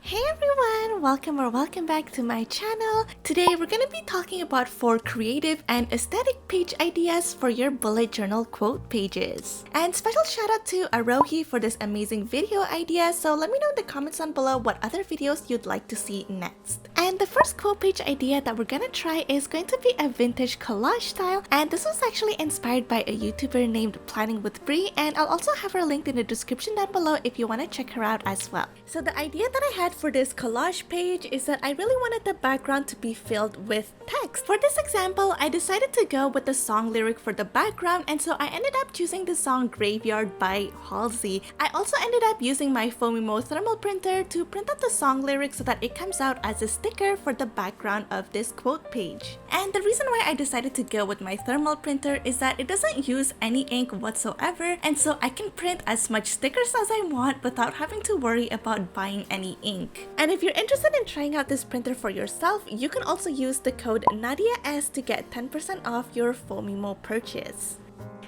Hey everyone! Welcome back to my channel. Today we're going to be talking about 4 creative and aesthetic page ideas for your bullet journal quote pages. And special shout out to Aarohi for this amazing video idea, so let me know in the comments down below what other videos you'd like to see next. And the first quote page idea that we're gonna try is going to be a vintage collage style, and this was actually inspired by a YouTuber named Planning with Brie, and I'll also have her linked in the description down below if you want to check her out as well. So the idea that I had for this collage page is that I really wanted the background to be filled with text. For this example, I decided to go with the song lyric for the background, and so I ended up choosing the song Graveyard by Halsey. I also ended up using my Foamimo thermal printer to print out the song lyric so that it comes out as a sticker for the background of this quote page. And the reason why I decided to go with my thermal printer is that it doesn't use any ink whatsoever, and so I can print as much stickers as I want without having to worry about buying any ink. And if you're interested in trying out this printer for yourself, you can also use the code NadiaS to get 10% off your Foamimo purchase.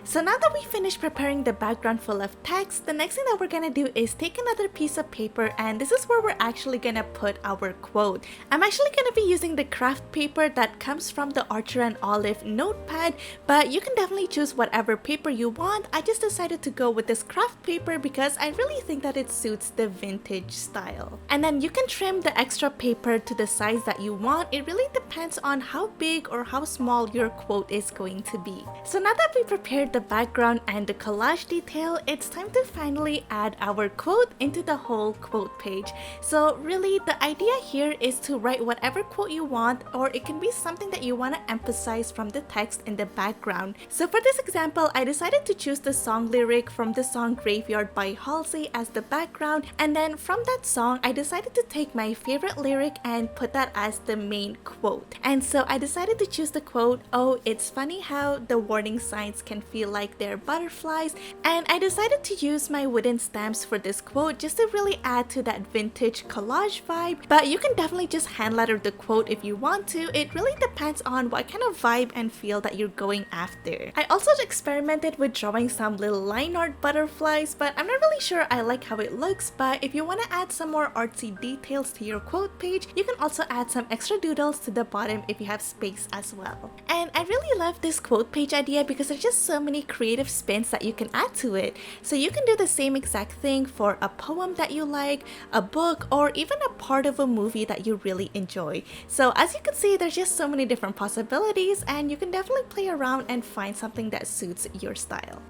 So now that we finished preparing the background full of text, the next thing that we're gonna do is take another piece of paper, and this is where we're actually gonna put our quote. I'm actually gonna be using the craft paper that comes from the Archer and Olive notepad, but you can definitely choose whatever paper you want. I just decided to go with this craft paper because I really think that it suits the vintage style. And then you can trim the extra paper to the size that you want. It really depends on how big or how small your quote is going to be. So now that we prepared the background and the collage detail, it's time to finally add our quote into the whole quote page. So really the idea here is to write whatever quote you want, or it can be something that you want to emphasize from the text in the background. So for this example, I decided to choose the song lyric from the song Graveyard by Halsey as the background, and then from that song I decided to take my favorite lyric and put that as the main quote. And so I decided to choose the quote, "Oh, it's funny how the warning signs can feel like they're butterflies," and I decided to use my wooden stamps for this quote just to really add to that vintage collage vibe. But you can definitely just hand letter the quote if you want to. It really depends on what kind of vibe and feel that you're going after. I also experimented with drawing some little line art butterflies, but I'm not really sure I like how it looks. But if you want to add some more artsy details to your quote page, you can also add some extra doodles to the bottom if you have space as well. And I really love this quote page idea because there's just so many creative spins that you can add to it. So you can do the same exact thing for a poem that you like, a book, or even a part of a movie that you really enjoy. So as you can see, there's just so many different possibilities, and you can definitely play around and find something that suits your style.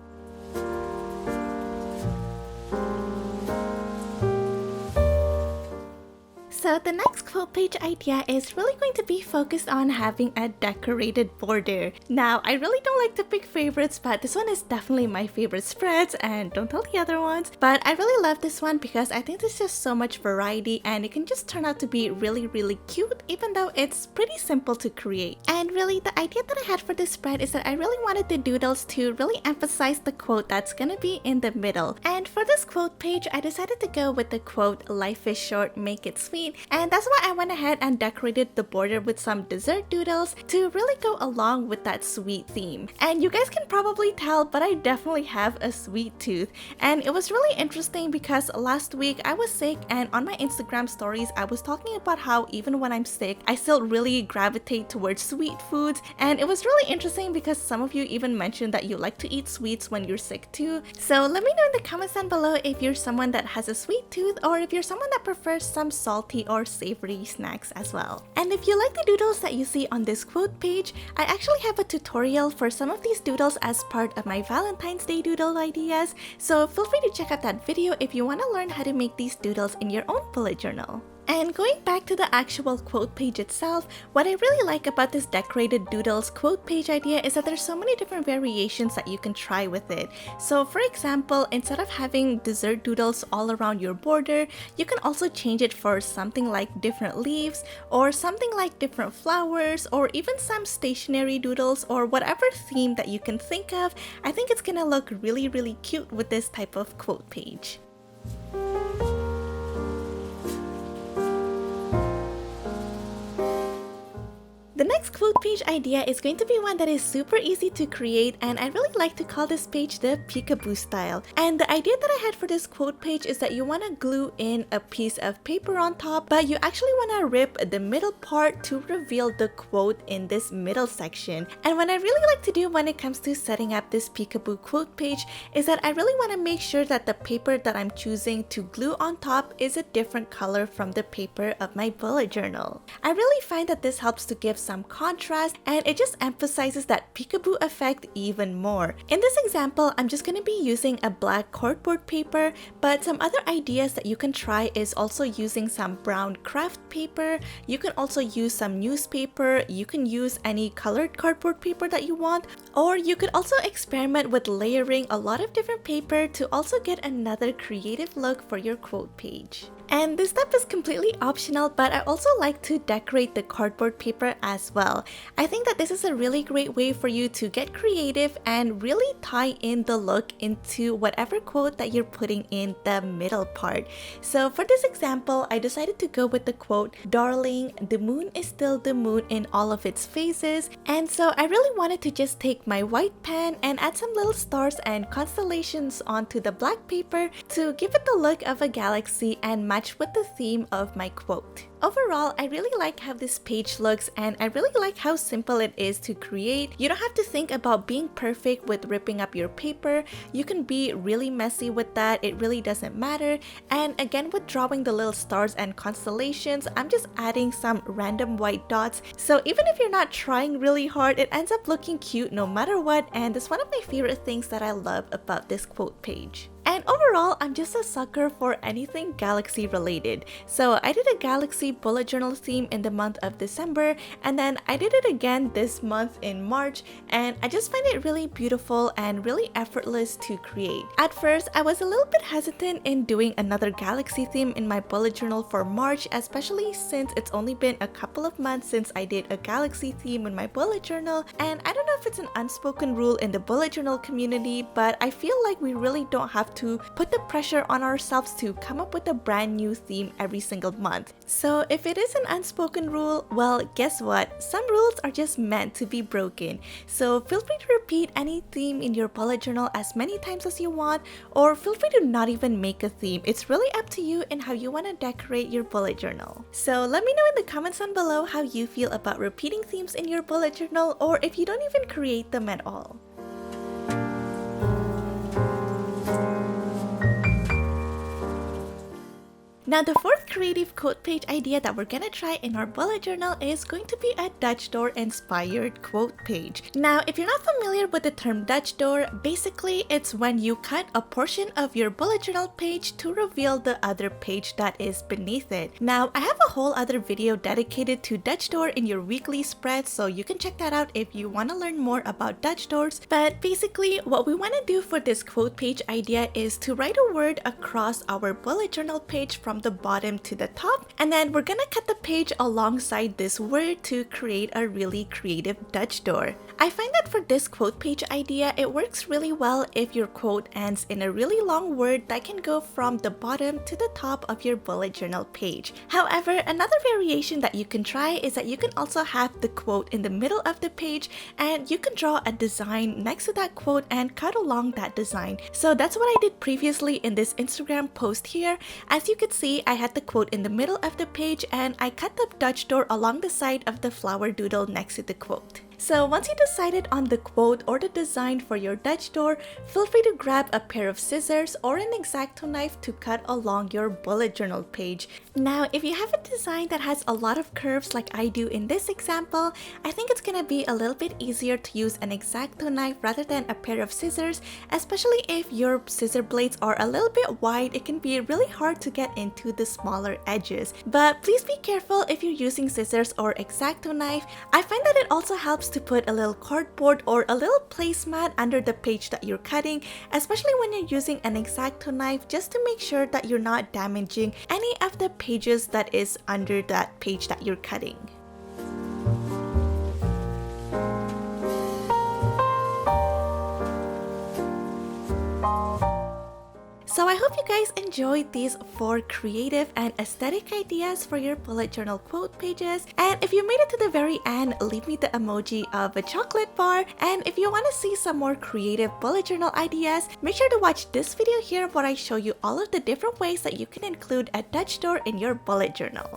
So the next quote page idea is really going to be focused on having a decorated border. Now, I really don't like to pick favorites, but this one is definitely my favorite spreads, and don't tell the other ones. But I really love this one because I think there's just so much variety, and it can just turn out to be really cute even though it's pretty simple to create. And really the idea that I had for this spread is that I really wanted the doodles to really emphasize the quote that's gonna be in the middle. And for this quote page, I decided to go with the quote, "Life is short, make it sweet." And that's why I went ahead and decorated the border with some dessert doodles to really go along with that sweet theme. And you guys can probably tell, but I definitely have a sweet tooth. And it was really interesting because last week I was sick, and on my Instagram stories I was talking about how even when I'm sick, I still really gravitate towards sweet foods. And it was really interesting because some of you even mentioned that you like to eat sweets when you're sick too. So let me know in the comments down below if you're someone that has a sweet tooth, or if you're someone that prefers some salty or savory snacks as well. And if you like the doodles that you see on this quote page, I actually have a tutorial for some of these doodles as part of my Valentine's Day doodle ideas, so feel free to check out that video if you want to learn how to make these doodles in your own bullet journal. And going back to the actual quote page itself, what I really like about this decorated doodles quote page idea is that there's so many different variations that you can try with it. So for example, instead of having dessert doodles all around your border, you can also change it for something like different leaves, or something like different flowers, or even some stationary doodles, or whatever theme that you can think of. I think it's gonna look really cute with this type of quote page. The next quote page idea is going to be one that is super easy to create, and I really like to call this page the peekaboo style. And the idea that I had for this quote page is that you want to glue in a piece of paper on top, but you actually want to rip the middle part to reveal the quote in this middle section. And what I really like to do when it comes to setting up this peekaboo quote page is that I really want to make sure that the paper that I'm choosing to glue on top is a different color from the paper of my bullet journal. I really find that this helps to give some contrast, and it just emphasizes that peekaboo effect even more. In this example, I'm just going to be using a black cardboard paper, but some other ideas that you can try is also using some brown craft paper. You can also use some newspaper, you can use any colored cardboard paper that you want, or you could also experiment with layering a lot of different paper to also get another creative look for your quote page. And this step is completely optional, but I also like to decorate the cardboard paper as well. I think that this is a really great way for you to get creative and really tie in the look into whatever quote that you're putting in the middle part. So for this example, I decided to go with the quote, "Darling, the moon is still the moon in all of its phases." And so I really wanted to just take my white pen and add some little stars and constellations onto the black paper to give it the look of a galaxy and match with the theme of my quote. Overall, I really like how this page looks, and I really like how simple it is to create. You don't have to think about being perfect with ripping up your paper. You can be really messy with that, it really doesn't matter. And again, with drawing the little stars and constellations, I'm just adding some random white dots. So even if you're not trying really hard, it ends up looking cute no matter what, and that's one of my favorite things that I love about this quote page. And overall, I'm just a sucker for anything galaxy related. So I did a galaxy bullet journal theme in the month of December, and then I did it again this month in March, and I just find it really beautiful and really effortless to create. At first, I was a little bit hesitant in doing another galaxy theme in my bullet journal for March, especially since it's only been a couple of months since I did a galaxy theme in my bullet journal, and I don't know if it's an unspoken rule in the bullet journal community, but I feel like we really don't have to put the pressure on ourselves to come up with a brand new theme every single month. So if it is an unspoken rule, well, guess what? Some rules are just meant to be broken. So feel free to repeat any theme in your bullet journal as many times as you want, or feel free to not even make a theme. It's really up to you and how you want to decorate your bullet journal. So let me know in the comments down below how you feel about repeating themes in your bullet journal, or if you don't even create them at all. Now, the fourth creative quote page idea that we're gonna try in our bullet journal is going to be a Dutch door inspired quote page. Now, if you're not familiar with the term Dutch door, basically it's when you cut a portion of your bullet journal page to reveal the other page that is beneath it. Now, I have a whole other video dedicated to Dutch door in your weekly spread, so you can check that out if you want to learn more about Dutch doors. But basically, what we want to do for this quote page idea is to write a word across our bullet journal page from the bottom to the top, and then we're gonna cut the page alongside this word to create a really creative Dutch door. I find that for this quote page idea, it works really well if your quote ends in a really long word that can go from the bottom to the top of your bullet journal page. However, another variation that you can try is that you can also have the quote in the middle of the page, and you can draw a design next to that quote and cut along that design. So that's what I did previously in this Instagram post here. As you can see, I had the quote in the middle of the page, and I cut the Dutch door along the side of the flower doodle next to the quote. So once you decided on the quote or the design for your Dutch door, feel free to grab a pair of scissors or an X-Acto knife to cut along your bullet journal page. Now, if you have a design that has a lot of curves like I do in this example, I think it's gonna be a little bit easier to use an X-Acto knife rather than a pair of scissors, especially if your scissor blades are a little bit wide. It can be really hard to get into the smaller edges. But please be careful if you're using scissors or X-Acto knife. I find that it also helps to put a little cardboard or a little placemat under the page that you're cutting, especially when you're using an X-Acto knife, just to make sure that you're not damaging any of the pages that is under that page that you're cutting. So I hope you guys enjoyed these 4 creative and aesthetic ideas for your bullet journal quote pages. And if you made it to the very end, leave me the emoji of a chocolate bar. And if you want to see some more creative bullet journal ideas, make sure to watch this video here where I show you all of the different ways that you can include a Dutch door in your bullet journal.